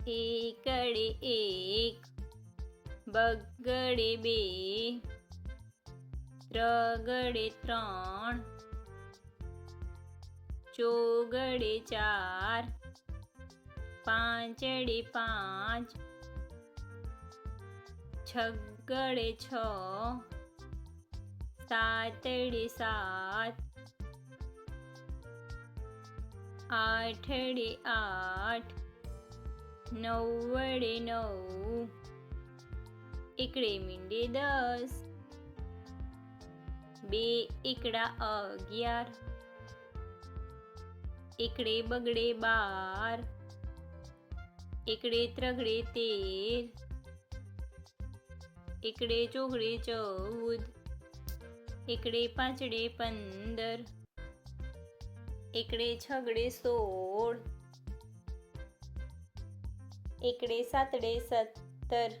એકડે એક, બગડે બે, ત્રગડે ત્રણ, ચોગડે ચાર, પાંચડે પાંચ, છગડે છ, સાતડે સાત, આઠડે આઠ, નવ્વડે નવ, એકડે મીંડે 10, બે એકડા 11, એકડે બગડે 12, એકડે ત્રગડે 13, એકડે ચોગડે 14, એકડે પાંચડે 15, એકડે છગડે 16, એકડે સાતડે 17,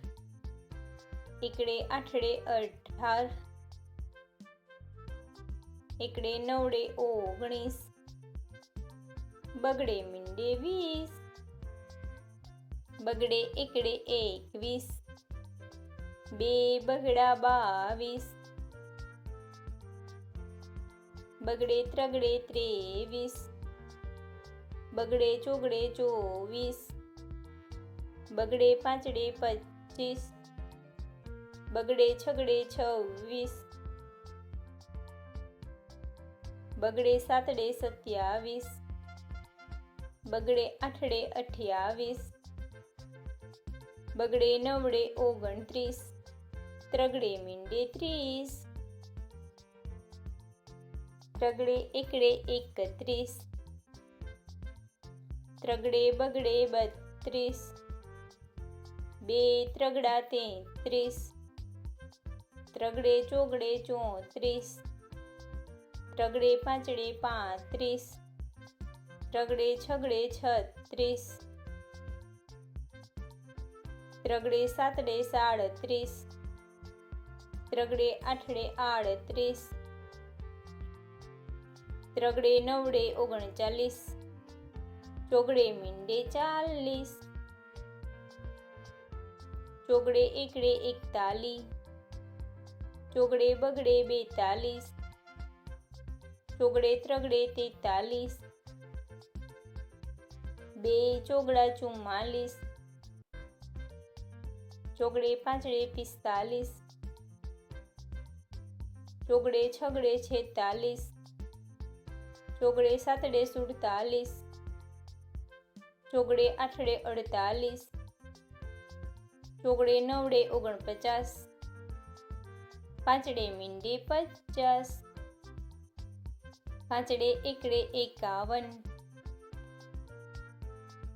એકડે આઠડે 18, એકડે નવડે 19, બગડે મીંડે 20, બગડે એકડે 21, બે બગડા 22, બગડે ત્રગડે 23, બગડે ચોગડે 24, બગડે પાંચડે 25, બગડે છગડે 26, બગડે સાતડે 27, બગડે આઠડે 28, બગડે નવડે 29, ત્રગડે મીંડે 30, ત્રગડે એકડે 31, ત્રગડે બગડે 32, બે ત્રગડા 33, ત્રગડે ચોગડે 34, ત્રગડે પાંચડે 35, ત્રગડે છગડે 36, ત્રગડે સાતડે 37, ત્રગડે આઠડે 38, ત્રગડે નવડે 39, ચોગડે મીંડે 40, ચોગડે એકડે 41, ચોગડે બગડે 42, ચોગડે ત્રગડે 43, બે ચોગડા 44, ચોગડે પાંચડે 45, ચોગડે છગડે 46, ચોગડે સાતડે 47, ચોગડે આઠડે 48, ચોગડે નવડે 49, પાંચડે મીંડે 50, પાંચડે એકડે 51,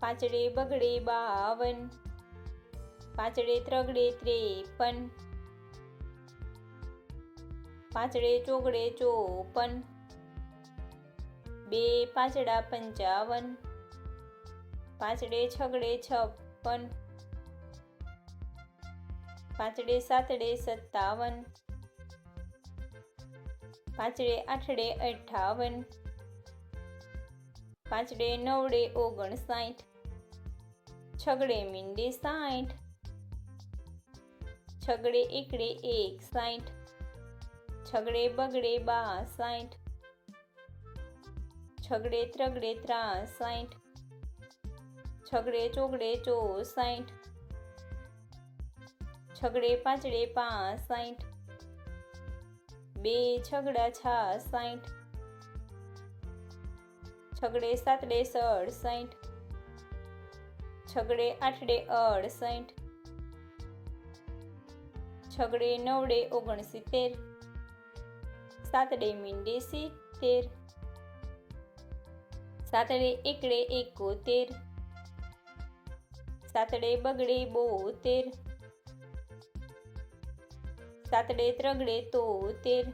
પાંચડે બગડે 52, પાંચડે ત્રગડે 53, પાંચડે ચોગડે 54, બે પાંચડા 55, પાંચડે છગડે 56, પાંચડે સાતડે 57, પાંચડે આઠડે 58, પાંચડે નવડે 59, છગડે મીંડે 60, છગડે એકડે 61, છગડે બગડે 62, છગડે ત્રગડે 63, છગડે ચોગડે 64, છગડે પાંચડે 65, બે છગડા 66, છગડે સાતડે 67, છગડે આઠડે 68, છગડે નવડે 69, સાતડે મીંડે 70, સાતડે એકડે 71, સાતડે બગડે 72, સાતડે ત્રગડે 73,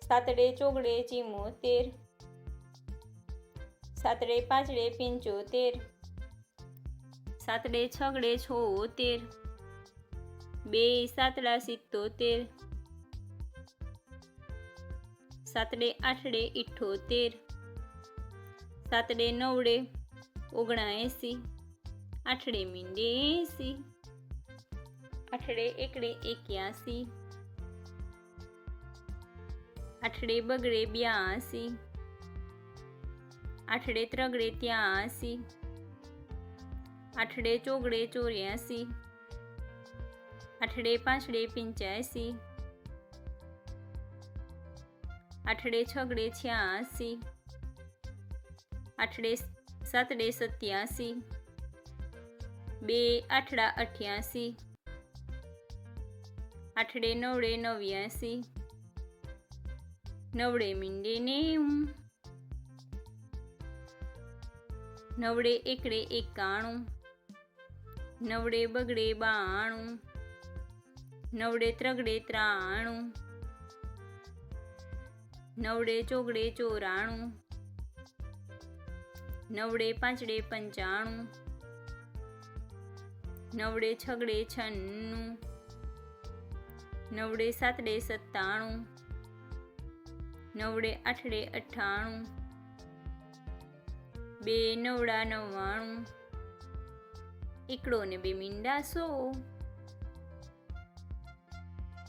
સાતડે ચોગડે 74, સાતડે પાંચડે 75, સાતડે છગડે 76, બે સાતડા 77, સાતડે આઠડે 78, સાતડે નવડે 79, આઠડે મીંડે 80, આઠડે એકડે 81, આઠડે બગડે 82, આઠડે ત્રગડે 83, આઠડે ચોગડે 84, આઠડે પાંચડે 85, આઠડે છગડે 86, આઠડે સાતડે 87, બે આઠડા 88, આઠડે નવડે 89, નવડે મીંડે 90, નવડે એકડે 91, નવડે બગડે 92, નવડે ત્રગડે 93, નવડે ચોગડે 94, નવડે પાંચડે 95, નવડે છગડે 96, નવડે સાતડે 97, નવડે આઠડે 98, બે નવડા 99, એકડો ને બે મીંડા 100.